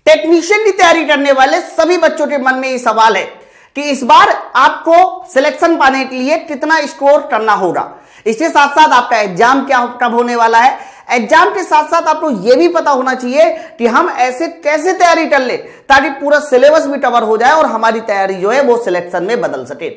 Technician की तैयारी करने वाले सभी बच्चों के मन में ये सवाल है कि इस बार आपको सिलेक्शन पाने के लिए कितना स्कोर करना होगा। इसके साथ साथ आपका एग्जाम क्या कब होने वाला है, एग्जाम के साथ साथ आपको यह भी पता होना चाहिए कि हम ऐसे कैसे तैयारी कर ले ताकि पूरा सिलेबस भी कवर हो जाए और हमारी तैयारी जो है वो सिलेक्शन में बदल सके।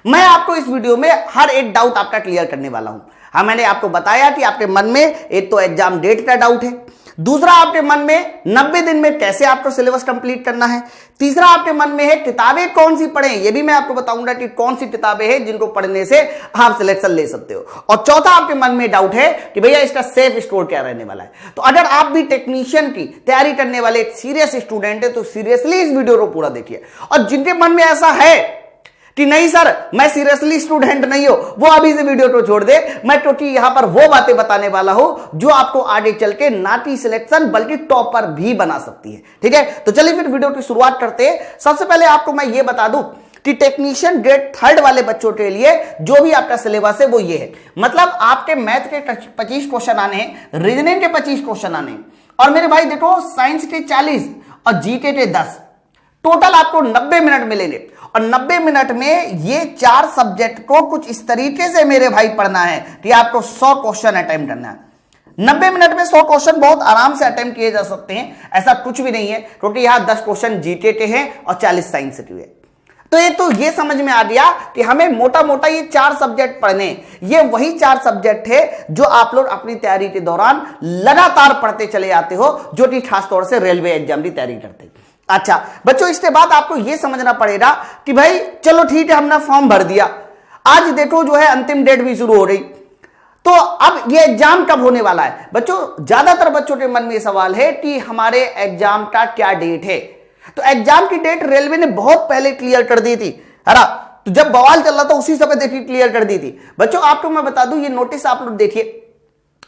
मैं आपको इस वीडियो में हर एक डाउट आपका क्लियर करने वाला हूं। हाँ, मैंने आपको बताया कि आपके मन में एक तो एग्जाम डेट का डाउट है, दूसरा आपके मन में 90 दिन में कैसे आपको सिलेबस कंप्लीट करना है, तीसरा आपके मन में है किताबें कौन सी पढ़ें, ये भी मैं आपको बताऊंगा कि कौन सी किताबें हैं जिनको पढ़ने से आप सिलेक्शन ले सकते हो, और चौथा आपके मन में डाउट है कि भैया इसका सेफ स्कोर क्या रहने वाला है। तो अगर आप भी टेक्नीशियन की तैयारी करने वाले एक सीरियस स्टूडेंट है तो सीरियसली इस वीडियो को पूरा देखिए, और जिनके मन में ऐसा है कि नहीं सर मैं सीरियसली स्टूडेंट नहीं हूं, वो अभी से वीडियो को छोड़ दे। मैं क्योंकि यहां पर वो बातें बताने वाला हूं जो आपको आगे चल के ना कि सिलेक्शन बल्कि टॉपर भी बना सकती है। ठीक है, तो चलिए फिर वीडियो की शुरुआत करते हैं। सबसे पहले आपको मैं ये बता दूं कि टेक्नीशियन ग्रेड 3 वाले बच्चों के लिए जो भी आपका सिलेबस है वो ये है, मतलब आपके मैथ के 25 क्वेश्चन आने हैं, रीजनिंग के 25 क्वेश्चन आने हैं, और मेरे भाई देखो साइंस के 40 और जीके के 10, टोटल आपको 90 मिनट मिलेंगे। और 90 मिनट में ये 4 सब्जेक्ट को कुछ इस तरीके से मेरे भाई पढ़ना है कि आपको 100 क्वेश्चन अटेम्प्ट करना है। 90 मिनट में 100 क्वेश्चन बहुत आराम से अटेम्प्ट किए जा सकते हैं, ऐसा कुछ भी नहीं है, क्योंकि यहां 10 क्वेश्चन जीके के हैं और 40 साइंस के हैं। तो ये समझ में आ गया कि हमें मोटा मोटा ये 4 सब्जेक्ट पढ़ने, ये वही 4 सब्जेक्ट है जो आप लोग अपनी तैयारी के दौरान लगातार पढ़ते चले जाते हो, जो कि खासतौर से रेलवे एग्जाम की तैयारी करते हैं। अच्छा बच्चों, इसके बाद आपको यह समझना पड़ेगा कि भाई चलो ठीक है, हमने फॉर्म भर दिया, आज देखो जो है अंतिम डेट भी शुरू हो रही, तो अब ये एग्जाम कब होने वाला है। बच्चों, ज्यादातर बच्चों के मन में सवाल है कि हमारे एग्जाम का क्या डेट है। तो एग्जाम की डेट रेलवे ने बहुत पहले क्लियर कर दी थी, है ना, तो जब बवाल चल रहा था उसी समय देखिए क्लियर कर दी थी। बच्चों आपको मैं बता दूं, ये नोटिस आप लोग देखिए,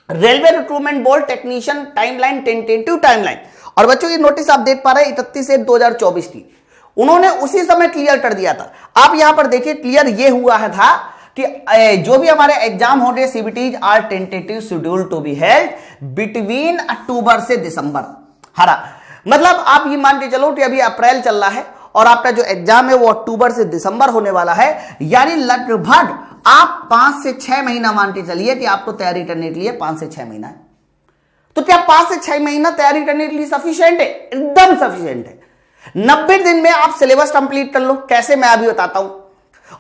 railway recruitment board technician timeline, tentative timeline, और बच्चों ये नोटिस आप देख पा रहे हैं 31/1/2024 की, उन्होंने उसी समय क्लियर कर दिया था। आप यहां पर देखिए क्लियर ये हुआ है था कि जो भी हमारे एग्जाम हो रहे CBTs are tentative schedule to be held between October से दिसंबर। हरा मतलब आप ये मान के चलो कि अभी अप्रैल चल रहा है और आपका जो एग्जाम है वो अक्टूबर से दिसंबर होने वाला है, यानी लगभग आप 5 से 6 महीना मान के चलिए कि आपको तैयारी करने के लिए 5 से 6 महीना है। तो क्या 5 से 6 महीना तैयारी करने के लिए सफिशिएंट है? एकदम सफिशिएंट है। 90 दिन में आप सिलेबस कंप्लीट कर लो, कैसे मैं अभी बताता हूं।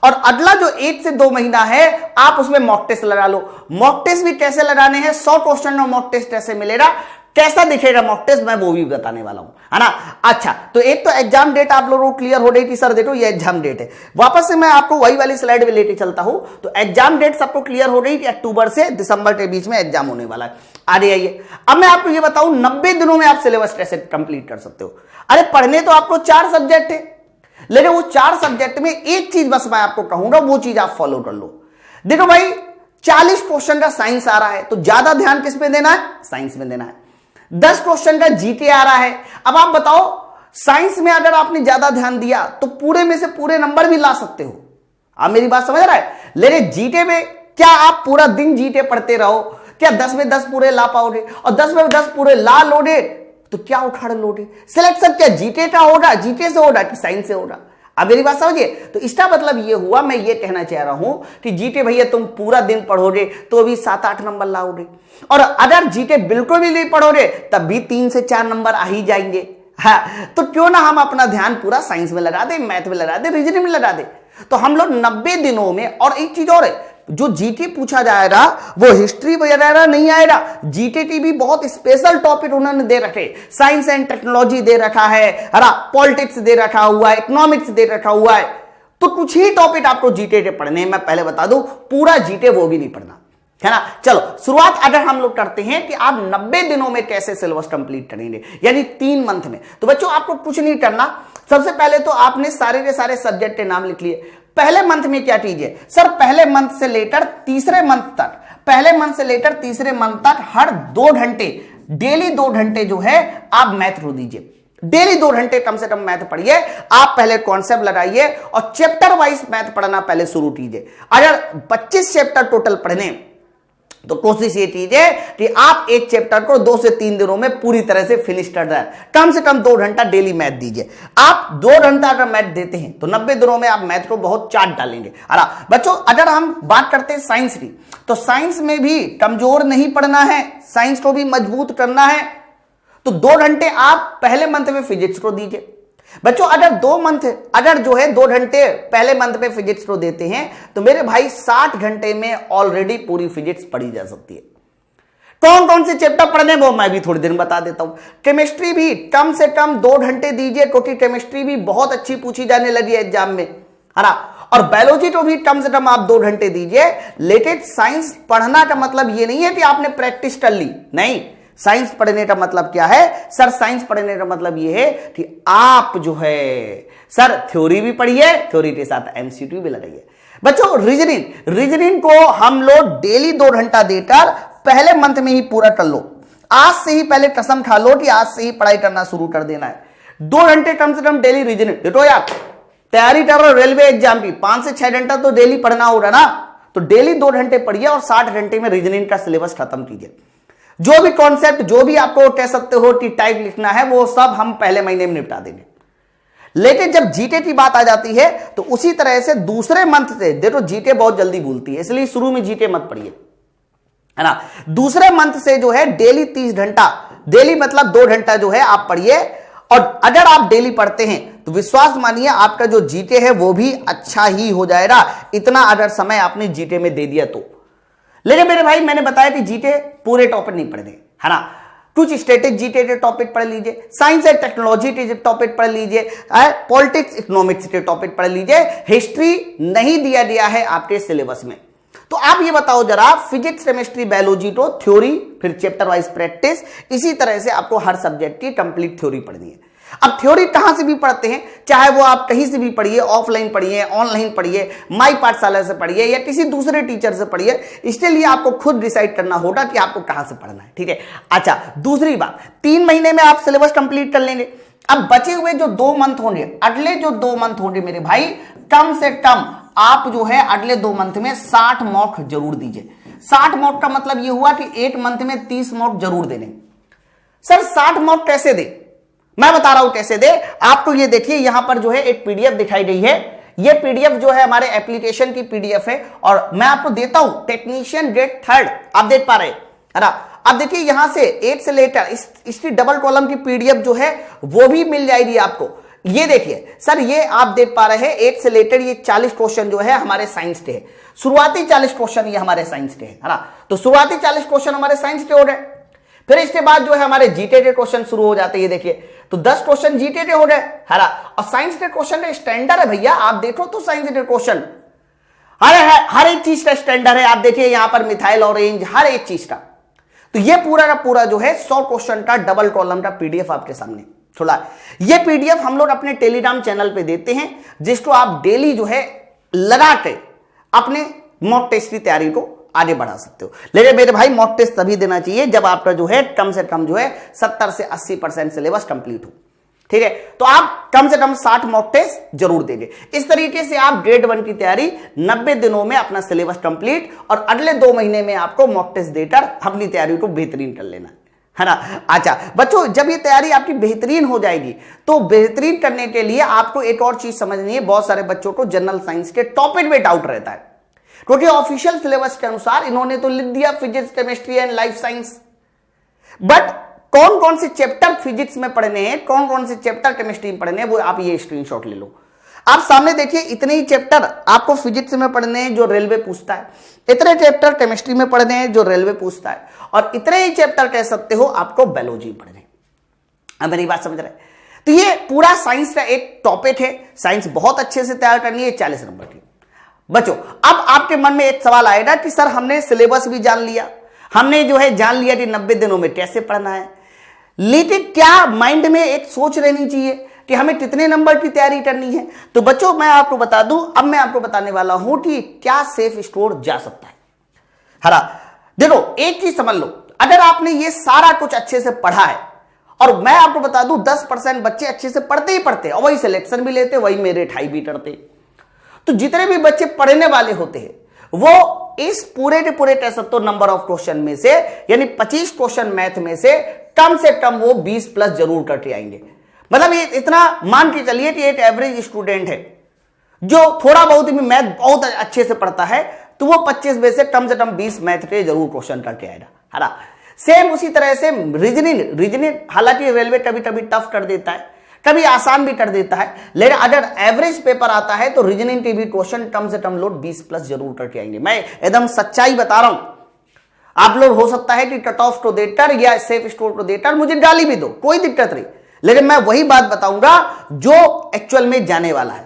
और अगला जो 1 से 2 महीना है आप उसमें मॉक टेस्ट लगा लो। मॉक टेस्ट भी कैसे लगाने हैं, 100 क्वेश्चन में मॉक टेस्ट कैसे मिलेगा, कैसा दिखेगा मॉक टेस्ट, मैं वो भी बताने वाला हूं, है ना। अच्छा, तो एक तो एग्जाम डेट आप लोगों को क्लियर हो रही थी, सर देखो ये एग्जाम डेट है। वापस से मैं आपको वही वाली स्लाइड में लेके चलता हूं। तो एग्जाम डेट सबको क्लियर हो रही कि अक्टूबर से दिसंबर के बीच में एग्जाम होने वाला है। आगे आइए, अब मैं आपको ये बताऊं 90 दिनों में आप सिलेबस कैसे कंप्लीट कर सकते हो। अरे पढ़ने तो आपको 4 सब्जेक्ट है, लेकिन वो 4 सब्जेक्ट में एक चीज बस मैं आपको कहूंगा, वो चीज आप फॉलो कर लो। देखो भाई 40 क्वेश्चन का साइंस आ रहा है, तो ज्यादा ध्यान किस में देना है, साइंस में देना है। 10 क्वेश्चन का जीके आ रहा है। अब आप बताओ, साइंस में अगर आपने ज्यादा ध्यान दिया तो पूरे में से पूरे नंबर भी ला सकते हो। आप मेरी बात समझ रहा है। लेकिन जीके में क्या आप पूरा दिन जीके पढ़ते रहो, क्या 10 में 10 पूरे ला पाओगे? और 10 में 10 पूरे ला लोगे तो क्या उखाड़ लोगे? सिलेक्शन क्या जीके का होगा, जीके से होगा कि साइंस से होगा? अब मेरी बात समझिए। तो इसका मतलब ये हुआ, मैं ये कहना चाह रहा हूं कि जीके भैया तुम पूरा दिन पढ़ोगे तो भी 7-8 नंबर लाओगे, और अगर जीके बिल्कुल भी नहीं पढ़ोगे तब भी 3 से 4 नंबर आ ही जाएंगे। हाँ, तो क्यों ना हम अपना ध्यान पूरा साइंस में लगा दे, मैथ में लगा दे, रीजनिंग में लगा दे। तो हम लोग 90 दिनों में, और एक चीज और है, जो जीके पूछा जाएगा वो हिस्ट्री वगैरह नहीं आएगा। जीके की भी बहुत स्पेशल टॉपिक उन्होंने दे रखे, साइंस एंड टेक्नोलॉजी दे रखा है, पॉलिटिक्स दे रखा हुआ है, इकोनॉमिक्स दे रखा हुआ है। तो कुछ ही टॉपिक आपको जीके के पढ़ने, मैं पहले बता दूं, पूरा जीके वो भी नहीं पढ़ना, है ना। चलो शुरुआत अगर हम लोग करते हैं कि आप 90 दिनों में कैसे सिलेबस कंप्लीट करेंगे, यानी 3 मंथ में। तो बच्चों आपको कुछ नहीं करना, सबसे पहले तो आपने सारे के सारे सब्जेक्ट के नाम लिख लिए। पहले मंथ में क्या कीजिए, सर पहले मंथ से लेकर तीसरे मंथ तक, पहले मंथ से लेकर तीसरे मंथ तक हर 2 घंटे, डेली 2 घंटे जो है आप मैथ रो दीजिए। डेली 2 घंटे कम से कम मैथ पढ़िए। आप पहले कॉन्सेप्ट लगाइए और चैप्टर वाइज मैथ पढ़ना पहले शुरू कीजिए। अगर 25 चैप्टर टोटल पढ़ने तो कोशिश ये कीजिए कि आप एक चैप्टर को 2 से 3 दिनों में पूरी तरह से फिनिश कर दें। कम से कम 2 घंटा डेली मैथ दीजिए। आप 2 घंटा अगर मैथ देते हैं तो 90 दिनों में आप मैथ को बहुत चाट डालेंगे। बच्चों, अगर हम बात करते हैं साइंस की, तो साइंस में भी कमजोर नहीं पढ़ना है, साइंस को भी मजबूत करना है। तो 2 घंटे आप पहले मंथ में फिजिक्स को दीजिए। बच्चों, अगर 2 घंटे पहले मंथ में फिजिक्स को देते हैं तो मेरे भाई 60 घंटे में ऑलरेडी पूरी फिजिक्स पढ़ी जा सकती है। कौन कौन से चैप्टर पढ़ने वो मैं भी थोड़ी देर में बता देता हूं। केमिस्ट्री भी कम से कम 2 घंटे दीजिए, क्योंकि केमिस्ट्री भी बहुत अच्छी पूछी जाने लगी है एग्जाम में, है ना। और बायोलॉजी को भी कम से कम आप 2 घंटे दीजिए। लेकिन साइंस पढ़ना का मतलब ये नहीं है कि आपने प्रैक्टिस कर ली, नहीं। साइंस पढ़ने का मतलब क्या है सर? साइंस पढ़ने का मतलब यह है कि आप जो है सर थ्योरी भी पढ़िए, थ्योरी के साथ एमसीक्यू भी लगाइए। बच्चों, रीजनिंग को हम लोग डेली 2 घंटा देकर पहले मंथ में ही पूरा कर लो। आज से ही पहले कसम खा लो कि आज से ही पढ़ाई करना शुरू कर देना है। 2 घंटे कम से कम डेली रीजनिंग। देखो यार, तैयारी कर रहे हो रेलवे एग्जाम की, 5 से 6 घंटा तो डेली पढ़ना होगा ना। तो डेली 2 घंटे पढ़िए और 60 घंटे में रीजनिंग का सिलेबस खत्म कीजिए। जो भी कॉन्सेप्ट, जो भी आपको कह सकते हो कि टाइप लिखना है, वो सब हम पहले महीने में निपटा देंगे। लेकिन जब जीके की बात आ जाती है तो उसी तरह से दूसरे मंथ से, देखो जीके बहुत जल्दी भूलती है, इसलिए शुरू में जीके मत पढ़िए, है ना। दूसरे मंथ से जो है डेली 30 घंटा, डेली मतलब 2 घंटा जो है आप पढ़िए। और अगर आप डेली पढ़ते हैं तो विश्वास मानिए आपका जो जीके है वो भी अच्छा ही हो जाएगा, इतना अगर समय आपने जीके में दे दिया तो। लेकिन मेरे भाई, मैंने बताया कि जीके पूरे टॉपिक नहीं पढ़ने, है ना। कुछ स्टैटिक जीके के टॉपिक पढ़ लीजिए, साइंस एंड टेक्नोलॉजी के टॉपिक पढ़ लीजिए, पॉलिटिक्स इकोनॉमिक्स के टॉपिक पढ़ लीजिए। हिस्ट्री नहीं दिया गया है आपके सिलेबस में। तो आप ये बताओ जरा, फिजिक्स, केमिस्ट्री, बायोलॉजी तो थ्योरी, फिर चैप्टर वाइज प्रैक्टिस, इसी तरह से आपको हर सब्जेक्ट की कंप्लीट थ्योरी पढ़नी है। अब थ्योरी कहां से भी पढ़ते हैं, चाहे वो आप कहीं से भी पढ़िए, ऑफलाइन पढ़िए, ऑनलाइन पढ़िए, माई पाठशाला से पढ़िए या किसी दूसरे टीचर से पढ़िए, इसके लिए आपको खुद डिसाइड करना होगा कि आपको कहां से पढ़ना है, ठीक है। अच्छा, दूसरी बात, 3 महीने में आप सिलेबस कंप्लीट कर लेंगे। अब बचे हुए जो 2 मंथ होंगे, अगले जो 2 मंथ होंगे मेरे भाई, कम से कम आप जो है अगले 2 मंथ में 60 मॉक जरूर दीजिए। 60 मॉक का मतलब यह हुआ कि 1 मंथ में 30 मॉक जरूर देने। सर 60 मॉक कैसे दे? मैं बता रहा हूं कैसे दे आपको। ये देखिए, यहां पर जो है एक पीडीएफ दिखाई गई है। ये पीडीएफ जो है हमारे एप्लीकेशन की पीडीएफ है और मैं आपको देता हूं टेक्नीशियन ग्रेड 3, आप देख पा रहे हैं ना। अब देखिए यहां से 8 से लेकर इसकी डबल कॉलम की पीडीएफ जो है वो भी मिल जाएगी आपको। ये देखिए सर, ये आप देख पा रहे हैं 8 से लेकर ये 40 क्वेश्चन जो है हमारे साइंस के है। शुरुआती 40 क्वेश्चन ये हमारे साइंस के है ना। तो शुरुआती 40 क्वेश्चन हमारे साइंस के हो गए। फिर इसके बाद जो है हमारे जीके के क्वेश्चन शुरू हो जाते हैं। ये देखिए, तो 10 क्वेश्चन जीके के हो गए, है ना। और साइंस के क्वेश्चन स्टैंडर्ड है भैया, आप देखो तो साइंस के क्वेश्चन हर एक चीज का स्टैंडर्ड है। आप देखिए यहां पर मिथाइल ऑरेंज, हर एक चीज का। तो ये पूरा का पूरा जो है 100 क्वेश्चन का डबल कॉलम का पीडीएफ आपके सामने थोड़ा। ये पीडीएफ हम लोग अपने टेलीग्राम चैनल पे देते हैं, जिसको आप डेली जो है लगा के अपने मॉक टेस्ट की तैयारी को आगे बढ़ा सकते हो। लेकिन मेरे भाई, मॉक टेस्ट तभी देना चाहिए जब आपका जो है कम से कम जो है 70 से 80% सिलेबस कंप्लीट हो, ठीक है। तो आप कम से कम 60 मॉक टेस्ट जरूर देंगे। इस तरीके से आप ग्रेड 1 की तैयारी 90 दिनों में अपना सिलेबस कंप्लीट, और अगले 2 महीने में आपको मॉक टेस्ट देकर अपनी तैयारी को बेहतरीन कर लेना है ना। अच्छा बच्चों, जब ये तैयारी आपकी बेहतरीन हो जाएगी तो बेहतरीन करने के लिए आपको एक और चीज समझनी है। बहुत सारे बच्चों को जनरल साइंस के टॉपिक में डाउट रहता है, क्योंकि ऑफिशियल सिलेबस के अनुसार इन्होंने तो लिख दिया physics, chemistry and life science, but कौन कौन से चैप्टर फिजिक्स में पढ़ने हैं, कौन कौन से चैप्टर केमिस्ट्री में पढ़ने हैं, वो आप ये स्क्रीनशॉट ले लो। आप सामने देखिए, इतने ही चैप्टर आपको फिजिक्स में पढ़ने हैं जो रेलवे पूछता है, इतने चैप्टर केमिस्ट्री में पढ़ने हैं जो रेलवे पूछता है, और इतने ही चैप्टर कह सकते हो आपको बायोलॉजी में पढ़ने। अब मेरी बात समझ रहे हैं? तो ये पूरा साइंस का एक टॉपिक है। साइंस बहुत अच्छे से तैयार करनी है, 40 नंबर की। बच्चों, अब आपके मन में एक सवाल आएगा कि सर हमने सिलेबस भी जान लिया, हमने जो है जान लिया कि 90 दिनों में कैसे पढ़ना है, लेकिन क्या माइंड में एक सोच रहनी चाहिए कि हमें कितने नंबर की तैयारी करनी है। तो बच्चों, मैं आपको बता दूं, अब मैं आपको बताने वाला हूं कि क्या सेफ स्कोर जा सकता है। हरा, देखो एक चीज समझ लो, अगर आपने ये सारा कुछ अच्छे से पढ़ा है, और मैं आपको बता दूं 10% बच्चे अच्छे से पढ़ते ही पढ़ते और वही सिलेक्शन भी लेते, वही मेरिट हाई भी करते। तो जितने भी बच्चे पढ़ने वाले होते हैं वो इस पूरे के पूरे टेस्ट तो नंबर ऑफ क्वेश्चन में से यानी 25 क्वेश्चन मैथ में से कम वो 20 प्लस जरूर करके आएंगे। मतलब ये इतना मान के चलिए कि एक एवरेज स्टूडेंट है जो थोड़ा बहुत भी मैथ बहुत अच्छे से पढ़ता है तो वो 25 में से कम 20 मैथ के जरूर क्वेश्चन करके आएगा, है ना। सेम उसी तरह से रीजनिंग हालांकि रेलवे कभी कभी टफ कर देता है, कभी आसान भी कर देता है, लेकिन अगर एवरेज पेपर आता है तो रीजनिंग के भी क्वेश्चन कम से कम लोग 20 प्लस जरूर करके आएंगे। मैं एकदम सच्चाई बता रहा हूं। आप लोग हो सकता है कि कट ऑफ को देकर या सेफ स्कोर को देकर मुझे गाली भी दो, कोई दिक्कत नहीं, लेकिन मैं वही बात बताऊंगा जो एक्चुअल में जाने वाला है।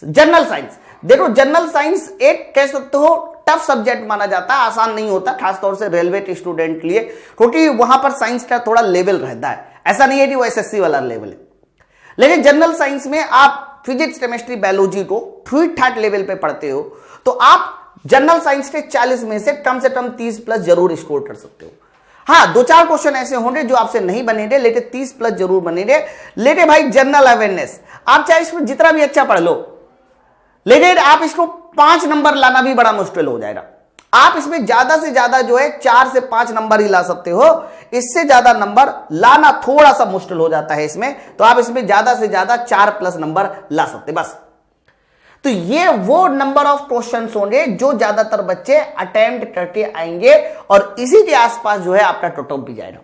जनरल साइंस देखो, जनरल साइंस एक कह सकते हो टफ सब्जेक्ट माना जाता है, आसान नहीं होता, खासतौर से रेलवे के स्टूडेंट के लिए, क्योंकि वहां पर साइंस का थोड़ा लेवल रहता है। ऐसा नहीं है कि वो एसएससी वाला लेवल है, लेकिन जनरल साइंस में आप फिजिक्स केमिस्ट्री बायोलॉजी को ठीक ठाक लेवल पे पढ़ते हो तो आप जनरल साइंस के 40 में से कम 30 प्लस जरूर स्कोर कर सकते हो। हाँ, 2-4 क्वेश्चन ऐसे होंगे जो आपसे नहीं बनेंगे, लेकिन 30 प्लस जरूर बनेंगे। लेकिन भाई जनरल अवेयरनेस आप चाहे इसमें जितना भी अच्छा पढ़ लो, लेकिन आप इसको 5 नंबर लाना भी बड़ा मुश्किल हो जाएगा। आप इसमें ज्यादा से ज्यादा जो है 4 से 5 नंबर ही ला सकते हो, इससे ज्यादा नंबर लाना थोड़ा सा मुश्किल हो जाता है इसमें। तो आप इसमें ज्यादा से ज्यादा 4 प्लस नंबर ला सकते बस। तो ये वो नंबर ऑफ क्वेश्चंस होंगे जो ज्यादातर बच्चे अटेम्प्ट करके आएंगे और इसी के आसपास जो है आपका कट ऑफ भी जाएगा,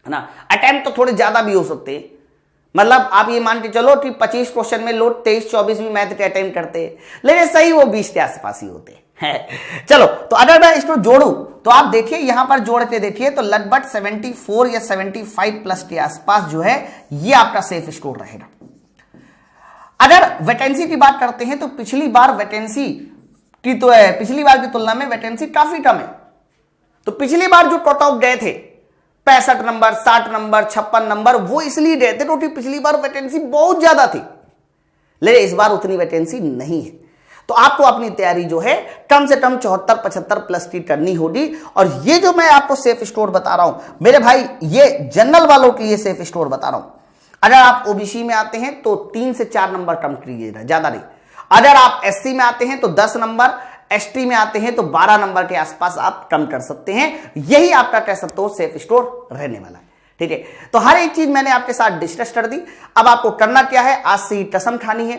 है ना। अटेम्प्ट तो थोड़े ज्यादा भी हो सकते हैं, मतलब आप ये मान के चलो कि 25 क्वेश्चन में लोग 23-24 भी मैथ के अटेम्प्ट करते हैं, लेकिन सही वो 20 के आसपास ही होते हैं। चलो, तो अगर मैं इसको जोड़ू तो आप देखिए यहां पर जोड़ के देखिए तो लगभग 74 या 75 प्लस के आसपास जो है ये आपका सेफ स्कोर रहेगा। अगर वैकेंसी की बात करते हैं तो पिछली बार की तुलना में वैकेंसी काफी कम है। तो पिछली बार जो कट ऑफ गए थे 65 नंबर, 60 नंबर, 56 नंबर, वो इसलिए गए थे क्योंकि पिछली बार वैकेंसी बहुत ज्यादा थी, लेकिन इस बार उतनी वैकेंसी नहीं है। तो आपको अपनी तैयारी जो है कम से कम 74-75 प्लस की करनी होगी। और ये जो मैं आपको सेफ स्कोर बता रहा हूं मेरे भाई, ये जनरल वालों के लिए सेफ स्कोर बता रहा हूं। अगर आप ओबीसी में आते हैं तो 3 से 4 नंबर कम कीजिएगा, ज्यादा नहीं। अगर आप एससी में आते हैं तो 10 नंबर, एसटी में आते हैं तो 12 नंबर के आसपास आप कम कर सकते हैं। यही आपका कह सकते हो सेफ स्कोर रहने वाला है, ठीक है। तो हर एक चीज मैंने आपके साथ डिस्कस कर दी। अब आपको करना क्या है, आज से ही कसम खानी है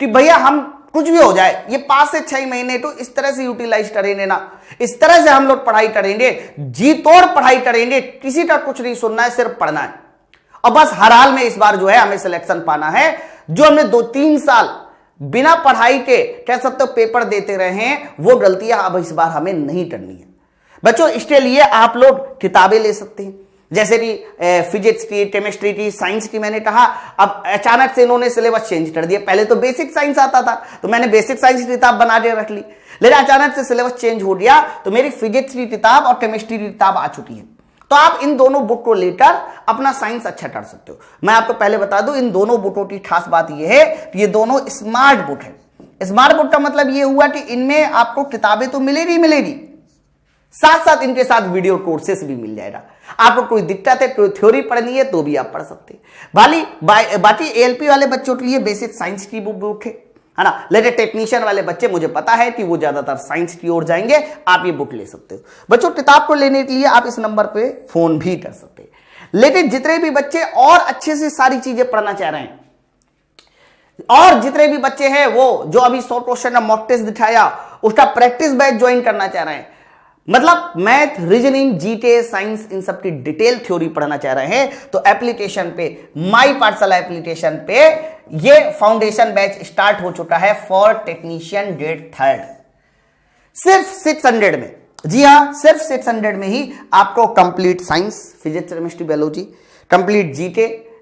कि भैया हम कुछ भी हो जाए ये 5 से 6 महीने तो इस तरह से यूटिलाइज करेंगे ना, इस तरह से हम लोग पढ़ाई करेंगे, जी तोड़ पढ़ाई करेंगे, किसी का कुछ नहीं सुनना है, सिर्फ पढ़ना है। और बस हर हाल में इस बार जो है हमें सिलेक्शन पाना है। जो हमने 2-3 साल बिना पढ़ाई के कह सकते हो पेपर देते रहे हैं, वो गलतियां अब इस बार हमें नहीं करनी है बच्चों। इसके लिए आप लोग किताबें ले सकते हैं, जैसे कि फिजिक्स की, केमिस्ट्री की, साइंस की। मैंने कहा अब अचानक से इन्होंने सिलेबस चेंज कर दिया, पहले तो बेसिक साइंस आता था तो मैंने बेसिक साइंस की किताब बना के रख ली, लेकिन अचानक से सिलेबस चेंज हो गया तो मेरी फिजिक्स की किताब और केमिस्ट्री की किताब आ चुकी है। तो आप इन दोनों बुक को लेकर अपना साइंस अच्छा कर सकते हो। मैं आपको पहले बता दूं, इन दोनों बुकों की खास बात यह है कि ये दोनों स्मार्ट बुक है। स्मार्ट बुक का मतलब ये हुआ कि इनमें आपको किताबें तो मिलेगी, साथ साथ इनके साथ वीडियो कोर्सेस भी मिल जाएगा। आपको कोई दिक्कत है, कोई थ्योरी पढ़नी है तो भी आप पढ़ सकते हैं। बाकी एएलपी वाले बच्चों के लिए बेसिक साइंस की बुक है ना, लेकिन टेक्नीशियन वाले बच्चे मुझे पता है कि वो ज्यादातर साइंस की ओर जाएंगे, आप ये बुक ले सकते हो। बच्चों किताब को लेने के लिए आप इस नंबर पे फोन भी कर सकते हैं। लेकिन जितने भी बच्चे और अच्छे से सारी चीजें पढ़ना चाह रहे हैं और जितने भी बच्चे हैं वो जो अभी 100 क्वेश्चन का मॉक टेस्ट दिखाया उसका प्रैक्टिस बैच ज्वाइन करना चाह रहे हैं, मतलब मैथ, रीजनिंग, जीके, साइंस, इन सब की डिटेल थ्योरी पढ़ना चाह रहे हैं, तो एप्लीकेशन पे माई पाठशाला एप्लीकेशन पे ये फाउंडेशन बैच स्टार्ट हो चुका है फॉर टेक्नीशियन ग्रेड 3 सिर्फ 600 में। जी हां, सिर्फ 600 में ही आपको complete science, physics, chemistry, biology, complete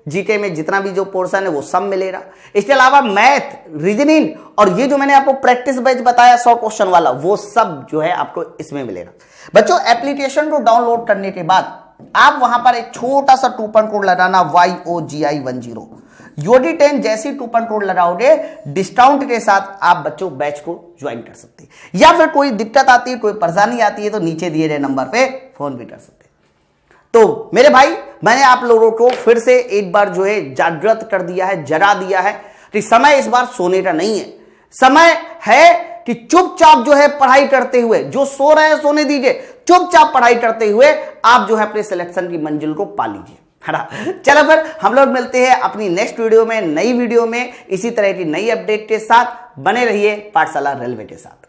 GK में जितना भी जो पोर्शन है वो सब मिलेगा। इसके अलावा मैथ, रीजनिंग और ये जो मैंने आपको प्रैक्टिस बैच बताया 100 क्वेश्चन वाला, वो सब जो है आपको इसमें मिलेगा। बच्चों एप्लीकेशन को डाउनलोड करने के बाद आप वहां पर एक छोटा सा कूपन कोड लगाना YOGI10। YOGI10 जैसी कूपन कोड लगाओगे डिस्काउंट के साथ आप बच्चों बैच को ज्वाइन कर सकते हैं। या फिर कोई दिक्कत आती है, कोई परेशानी आती है तो नीचे दिए गए नंबर पे फोन भी कर सकते हैं। तो मेरे भाई, मैंने आप लोगों को फिर से एक बार जो है जागृत कर दिया है, जगा दिया है कि समय इस बार सोने का नहीं है। समय है कि चुपचाप जो है पढ़ाई करते हुए, जो सो रहे हैं सोने दीजिए, चुपचाप पढ़ाई करते हुए आप जो है अपने सिलेक्शन की मंजिल को पा लीजिए, है ना। चलो फिर हम लोग मिलते हैं अपनी नेक्स्ट वीडियो में, नई वीडियो में, इसी तरह की नई अपडेट के साथ। बने रहिए पाठशाला रेलवे के साथ।